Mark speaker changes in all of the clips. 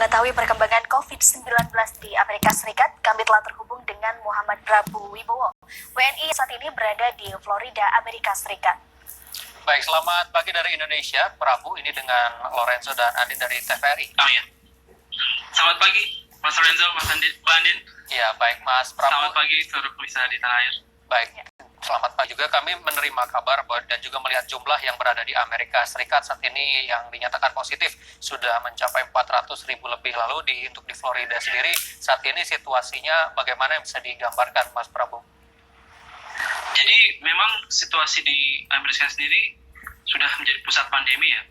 Speaker 1: mengetahui perkembangan COVID-19 di Amerika Serikat, kami telah terhubung dengan Muhammad Prabu Wibowo, WNI saat ini berada di Florida, Amerika Serikat.
Speaker 2: Baik, selamat pagi dari Indonesia, Prabu. Ini dengan Lorenzo dan Andin dari TVRI.
Speaker 3: Oh ya, selamat pagi Mas Lorenzo, Mas Andin, Mbak Andin.
Speaker 2: Ya, baik Mas Prabu.
Speaker 3: Selamat pagi seluruh pemirsa di tanah air.
Speaker 2: Baik, selamat pagi juga. Kami menerima kabar dan juga melihat jumlah yang berada di Amerika Serikat saat ini yang dinyatakan positif sudah mencapai 400.000 lebih. Lalu untuk di Florida sendiri saat ini situasinya bagaimana yang bisa digambarkan, Mas Prabu?
Speaker 3: Jadi memang situasi di Amerika sendiri sudah menjadi pusat pandemi ya.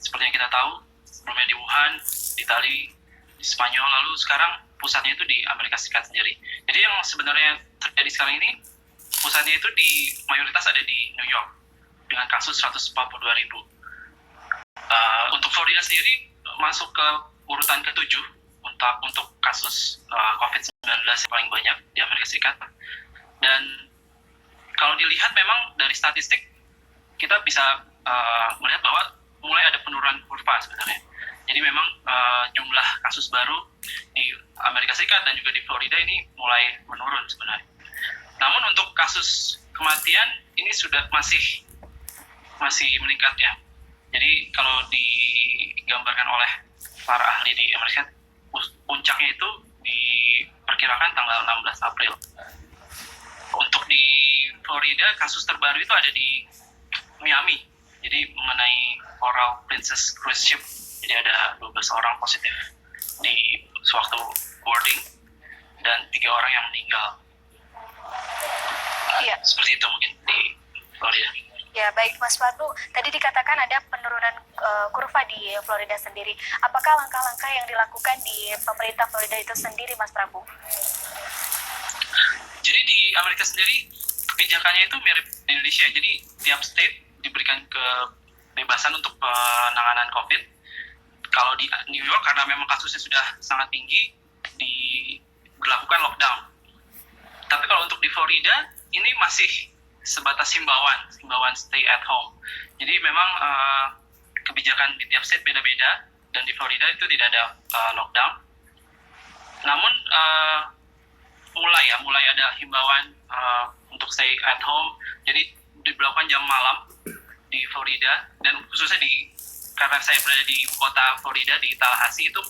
Speaker 3: Seperti yang kita tahu, sebelumnya di Wuhan, di Itali, di Spanyol, lalu sekarang pusatnya itu di Amerika Serikat sendiri. Jadi yang sebenarnya terjadi sekarang ini, pusatnya itu di mayoritas ada di New York dengan kasus 142.000. Untuk Florida sendiri masuk ke urutan ke-7 untuk kasus COVID-19 yang paling banyak di Amerika Serikat. Dan kalau dilihat memang dari statistik kita bisa melihat bahwa mulai ada penurunan kurva sebenarnya. Jadi memang jumlah kasus baru di Amerika Serikat dan juga di Florida ini mulai menurun sebenarnya. Namun untuk kasus kematian ini sudah masih meningkat ya. Jadi kalau digambarkan oleh para ahli di Amerika, puncaknya itu diperkirakan tanggal 16 April. Untuk di Florida, kasus terbaru itu ada di Miami. Jadi mengenai Coral Princess Cruise Ship. Jadi ada 12 orang positif di sewaktu boarding dan 3 orang yang meninggal.
Speaker 1: Iya.
Speaker 3: Seperti itu mungkin di Florida.
Speaker 1: Ya, baik Mas Prabu. Tadi dikatakan ada penurunan kurva di Florida sendiri. Apakah langkah-langkah yang dilakukan di pemerintah Florida itu sendiri, Mas Prabu?
Speaker 3: Jadi di Amerika sendiri kebijakannya itu mirip di Indonesia. Jadi tiap state diberikan kebebasan untuk penanganan COVID. Kalau di New York karena memang kasusnya sudah sangat tinggi, diberlakukan lockdown. Tapi kalau untuk di Florida ini masih sebatas himbauan stay at home. Jadi memang kebijakan di tiap state beda-beda dan di Florida itu tidak ada lockdown. Namun mulai ada himbauan untuk stay at home. Jadi diberlakukan jam malam di Florida dan khususnya karena saya berada di kota Florida di Tallahassee itu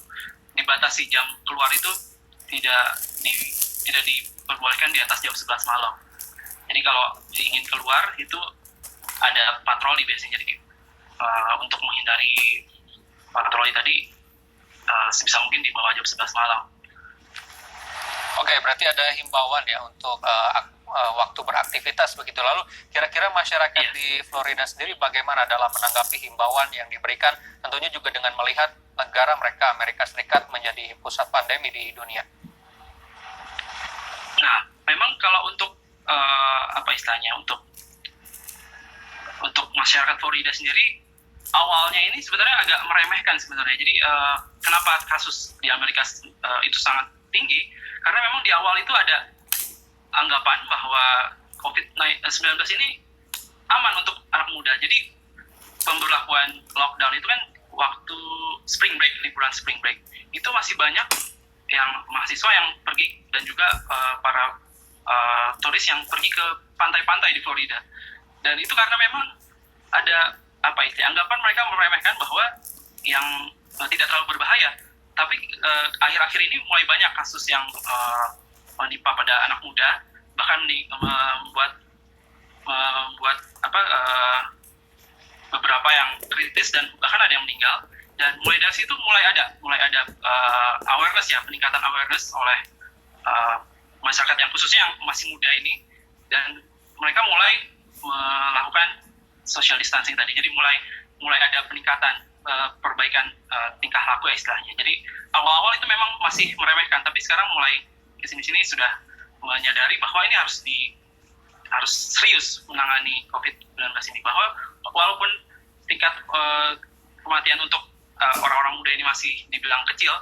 Speaker 3: dibatasi jam keluar itu tidak diperbolehkan di atas jam 11 malam. Jadi kalau ingin keluar itu ada patroli biasanya. Jadi untuk menghindari patroli tadi sebisa mungkin di bawah jam 11 malam.
Speaker 2: Oke, berarti ada himbauan ya untuk waktu beraktivitas begitu. Lalu kira-kira masyarakat di Florida sendiri bagaimana dalam menanggapi himbauan yang diberikan, tentunya juga dengan melihat negara mereka Amerika Serikat menjadi pusat pandemi di dunia.
Speaker 3: Nah, memang kalau untuk untuk masyarakat Florida sendiri awalnya ini sebenarnya agak meremehkan sebenarnya. Jadi kenapa kasus di Amerika itu sangat tinggi? Karena memang di awal itu ada anggapan bahwa COVID-19 ini aman untuk anak muda. Jadi pemberlakuan lockdown itu kan waktu spring break, liburan spring break. Itu masih banyak yang mahasiswa yang pergi dan juga para turis yang pergi ke pantai-pantai di Florida. Dan itu karena memang ada anggapan mereka meremehkan bahwa yang tidak terlalu berbahaya. Tapi akhir-akhir ini mulai banyak kasus yang menimpa pada anak muda, bahkan membuat beberapa yang kritis dan bahkan ada yang meninggal. Dan mulai dari situ mulai ada awareness ya, peningkatan awareness oleh masyarakat yang khususnya yang masih muda ini, dan mereka mulai melakukan social distancing tadi. Jadi mulai ada peningkatan perbaikan tingkah laku ya istilahnya. Jadi awal-awal itu memang masih meremehkan, tapi sekarang mulai kesini-sini sudah menyadari bahwa ini harus serius menangani COVID-19 ini. Bahwa walaupun tingkat kematian untuk orang-orang muda ini masih dibilang kecil,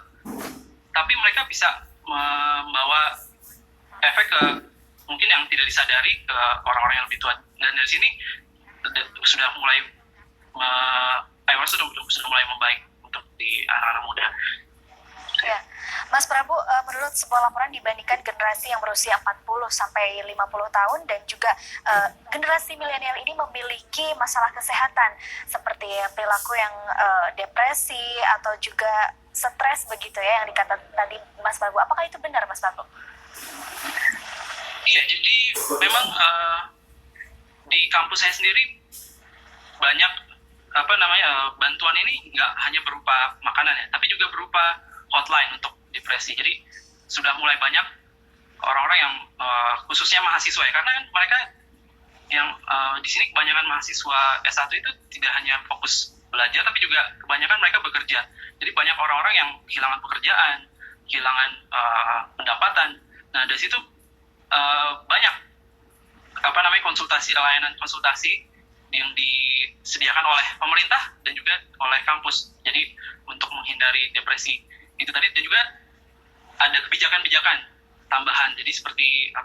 Speaker 3: tapi mereka bisa membawa efek ke mungkin yang tidak disadari ke orang-orang yang lebih tua. Dan dari sini sudah mulai awareness sudah mulai membaik untuk di anak-anak muda.
Speaker 1: Mas Prabu, menurut sebuah laporan dibandingkan generasi yang berusia 40 sampai 50 tahun dan juga generasi milenial ini memiliki masalah kesehatan seperti perilaku yang depresi atau juga stres begitu ya yang dikata tadi Mas Prabu. Apakah itu benar Mas Prabu?
Speaker 3: Iya, jadi memang di kampus saya sendiri banyak bantuan ini nggak hanya berupa makanan ya, tapi juga berupa hotline untuk depresi. Jadi sudah mulai banyak orang-orang yang khususnya mahasiswa ya, karena kan mereka yang di sini kebanyakan mahasiswa S1 itu tidak hanya fokus belajar, tapi juga kebanyakan mereka bekerja. Jadi banyak orang-orang yang kehilangan pekerjaan, kehilangan pendapatan. Nah dari situ banyak layanan konsultasi yang disediakan oleh pemerintah dan juga oleh kampus. Jadi untuk menghindari depresi itu tadi, dan juga ada kebijakan-kebijakan tambahan. Jadi seperti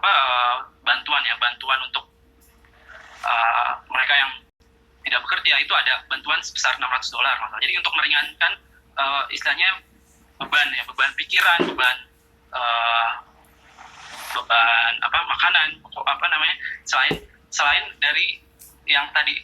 Speaker 3: bantuan untuk mereka yang tidak bekerja itu ada bantuan sebesar $600. Jadi untuk meringankan istilahnya beban pikiran, beban makanan, selain dari yang tadi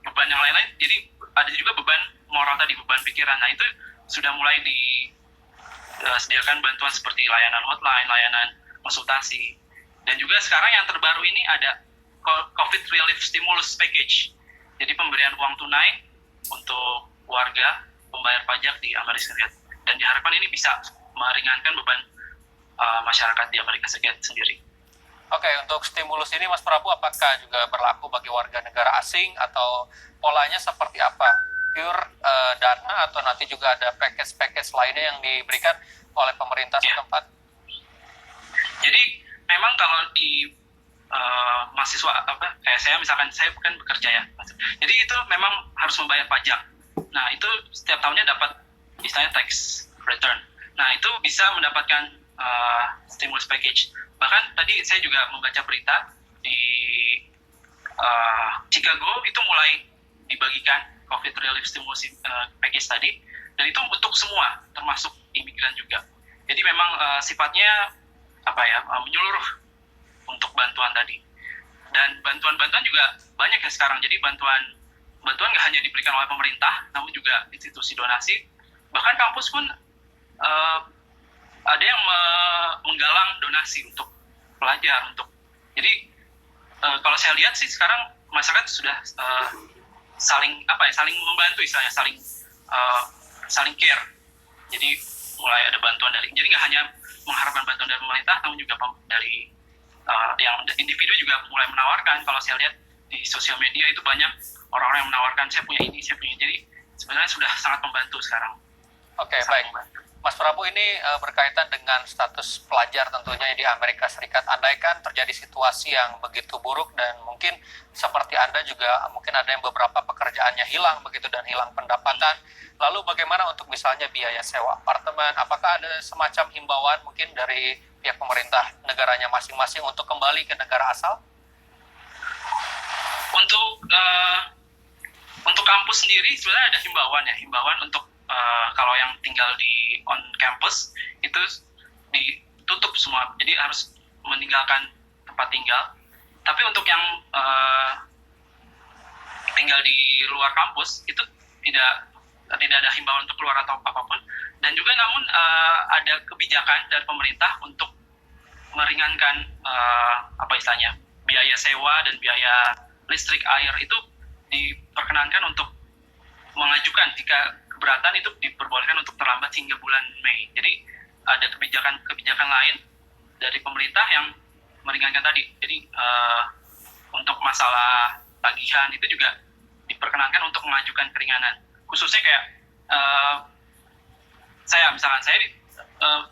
Speaker 3: beban yang lain-lain, jadi ada juga beban moral tadi, beban pikiran. Nah itu sudah mulai disediakan bantuan seperti layanan hotline, layanan konsultasi, dan juga sekarang yang terbaru ini ada COVID Relief Stimulus Package. Jadi pemberian uang tunai untuk warga pembayar pajak di Amerika Serikat, dan diharapkan ini bisa meringankan beban masyarakat di Amerika Serikat sendiri.
Speaker 2: Oke, untuk stimulus ini Mas Prabu apakah juga berlaku bagi warga negara asing atau polanya seperti apa? Pure dana atau nanti juga ada package lainnya yang diberikan oleh pemerintah setempat?
Speaker 3: Jadi memang kalau di mahasiswa kayak saya, misalkan saya bukan bekerja ya, jadi itu memang harus membayar pajak. Nah itu setiap tahunnya dapat istilahnya tax return. Nah itu bisa mendapatkan stimulus package. Bahkan tadi saya juga membaca berita di Chicago itu mulai dibagikan COVID Relief Stimulus Package tadi, dan itu untuk semua, termasuk imigran juga. Jadi memang sifatnya menyeluruh untuk bantuan tadi. Dan bantuan-bantuan juga banyak ya sekarang. Jadi bantuan nggak hanya diberikan oleh pemerintah, namun juga institusi donasi. Bahkan kampus pun ada yang menggalang donasi untuk pelajar. Jadi kalau saya lihat sih sekarang masyarakat sudah saling membantu, istilahnya saling care. Jadi mulai ada bantuan jadi nggak hanya mengharapkan bantuan dari pemerintah, namun juga dari yang individu juga mulai menawarkan. Kalau saya lihat di sosial media itu banyak orang-orang yang menawarkan, saya punya ini, saya punya. Jadi sebenarnya sudah sangat membantu sekarang.
Speaker 2: Oke, baik. Mas Prabu, ini berkaitan dengan status pelajar tentunya di Amerika Serikat. Andaikan terjadi situasi yang begitu buruk dan mungkin seperti Anda juga mungkin ada yang beberapa pekerjaannya hilang begitu dan hilang pendapatan. Lalu bagaimana untuk misalnya biaya sewa apartemen? Apakah ada semacam himbauan mungkin dari pihak pemerintah negaranya masing-masing untuk kembali ke negara asal?
Speaker 3: Untuk kampus sendiri sebenarnya ada himbauan untuk kalau yang tinggal di on campus itu ditutup semua, jadi harus meninggalkan tempat tinggal. Tapi untuk yang tinggal di luar kampus itu tidak ada himbauan untuk keluar atau apapun. Dan juga namun ada kebijakan dari pemerintah untuk meringankan biaya sewa dan biaya listrik, air itu diperkenankan untuk mengajukan. Jika keberatan itu diperbolehkan untuk terlambat hingga bulan Mei. Jadi ada kebijakan lain dari pemerintah yang meringankan tadi. Jadi untuk masalah tagihan itu juga diperkenankan untuk mengajukan keringanan. Khususnya kayak saya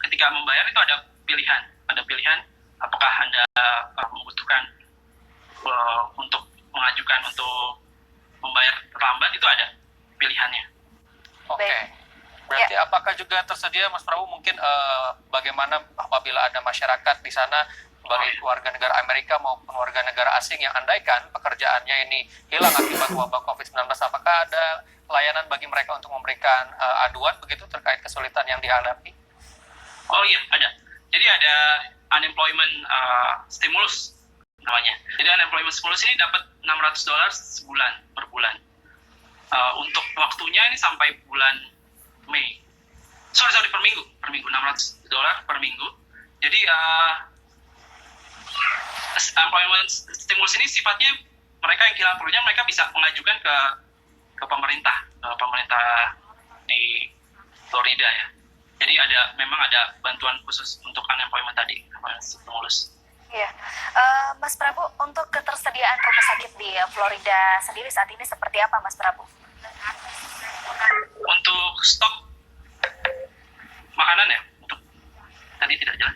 Speaker 3: ketika membayar itu ada pilihan apakah Anda membutuhkan untuk mengajukan untuk membayar terlambat, itu ada pilihannya.
Speaker 2: Oke. Berarti apakah juga tersedia Mas Prabu mungkin bagaimana apabila ada masyarakat di sana baik warga negara Amerika maupun warga negara asing yang andaikan pekerjaannya ini hilang akibat wabah COVID-19, apakah ada layanan bagi mereka untuk memberikan aduan begitu terkait kesulitan yang dihadapi?
Speaker 3: Oh iya, ada. Jadi ada unemployment stimulus namanya. Jadi unemployment stimulus ini dapat $600 sebulan per bulan. Untuk waktunya ini sampai bulan Mei. Sorry per minggu $600 per minggu. Jadi employment stimulus ini sifatnya mereka yang kehilangan pekerjaan mereka bisa mengajukan ke pemerintah di Florida ya. Jadi memang ada bantuan khusus untuk unemployment tadi, stimulus.
Speaker 1: Iya, Mas Prabu, untuk ketersediaan rumah sakit di Florida sendiri saat ini seperti apa, Mas Prabu?
Speaker 3: Untuk stok makanan ya, untuk tadi tidak jelas.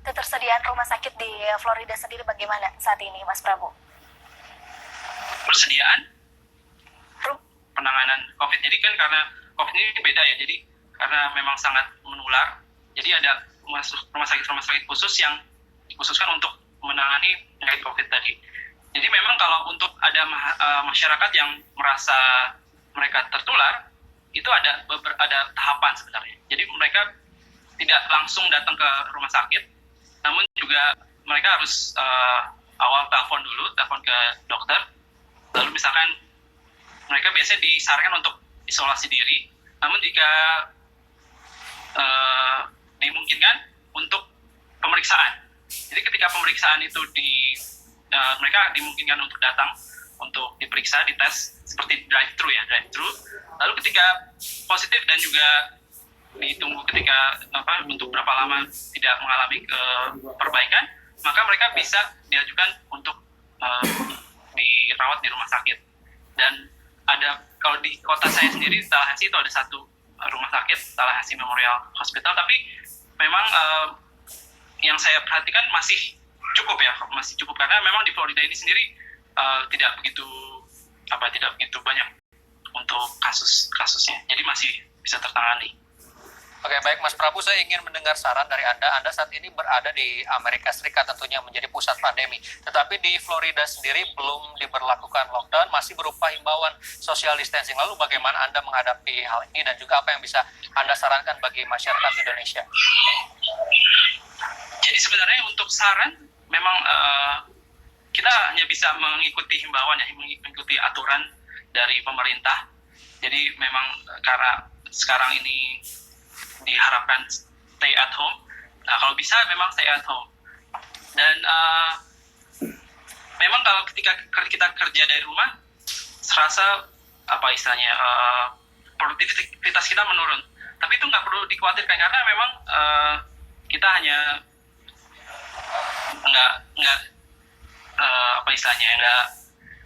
Speaker 1: Ketersediaan rumah sakit di Florida sendiri bagaimana saat ini, Mas Prabu?
Speaker 3: Persediaan penanganan COVID. Jadi kan karena COVID ini beda ya, jadi karena memang sangat menular, jadi ada rumah sakit khusus yang dikhususkan untuk menangani penyakit COVID tadi. Jadi memang kalau untuk ada masyarakat yang merasa mereka tertular, itu ada tahapan sebenarnya. Jadi mereka tidak langsung datang ke rumah sakit, namun juga mereka harus awal telepon ke dokter, lalu misalkan mereka biasanya disarankan untuk isolasi diri, namun jika dimungkinkan untuk pemeriksaan. Jadi ketika pemeriksaan itu mereka dimungkinkan untuk datang untuk diperiksa, dites seperti drive-thru. Lalu ketika positif dan juga ditunggu untuk berapa lama tidak mengalami perbaikan, maka mereka bisa diajukan untuk dirawat di rumah sakit. Dan kalau di kota saya sendiri, Tallahassee, itu ada satu rumah sakit, Tallahassee Memorial Hospital, tapi memang yang saya perhatikan masih cukup karena memang di Florida ini sendiri tidak begitu banyak untuk kasusnya, jadi masih bisa tertangani.
Speaker 2: Oke, baik Mas Prabu, saya ingin mendengar saran dari Anda. Anda saat ini berada di Amerika Serikat, tentunya menjadi pusat pandemi. Tetapi di Florida sendiri belum diberlakukan lockdown, masih berupa himbauan social distancing. Lalu bagaimana Anda menghadapi hal ini dan juga apa yang bisa Anda sarankan bagi masyarakat Indonesia?
Speaker 3: Jadi sebenarnya untuk saran, memang kita hanya bisa mengikuti himbauan ya, mengikuti aturan dari pemerintah. Jadi memang karena sekarang ini diharapkan stay at home. Nah, kalau bisa memang stay at home. Dan memang kalau ketika kita kerja dari rumah, serasa produktivitas kita menurun. Tapi itu nggak perlu dikhawatirkan karena memang kita hanya nggak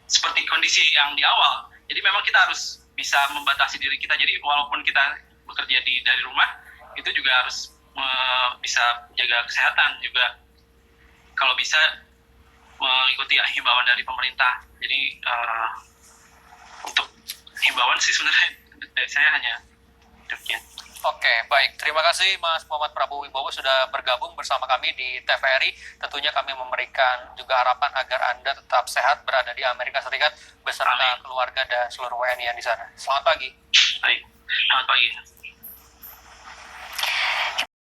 Speaker 3: seperti kondisi yang di awal. Jadi memang kita harus bisa membatasi diri kita. Jadi walaupun kita bekerja dari rumah, itu juga harus bisa jaga kesehatan juga, kalau bisa mengikuti himbauan dari pemerintah. Jadi untuk himbauan sih sebenarnya dari saya hanya demikian.
Speaker 2: Oke, baik. Terima kasih Mas Muhammad Prabu Wibowo sudah bergabung bersama kami di TVRI. Tentunya kami memberikan juga harapan agar Anda tetap sehat berada di Amerika Serikat beserta keluarga dan seluruh WNI yang di sana. Selamat pagi.
Speaker 3: Baik, selamat pagi.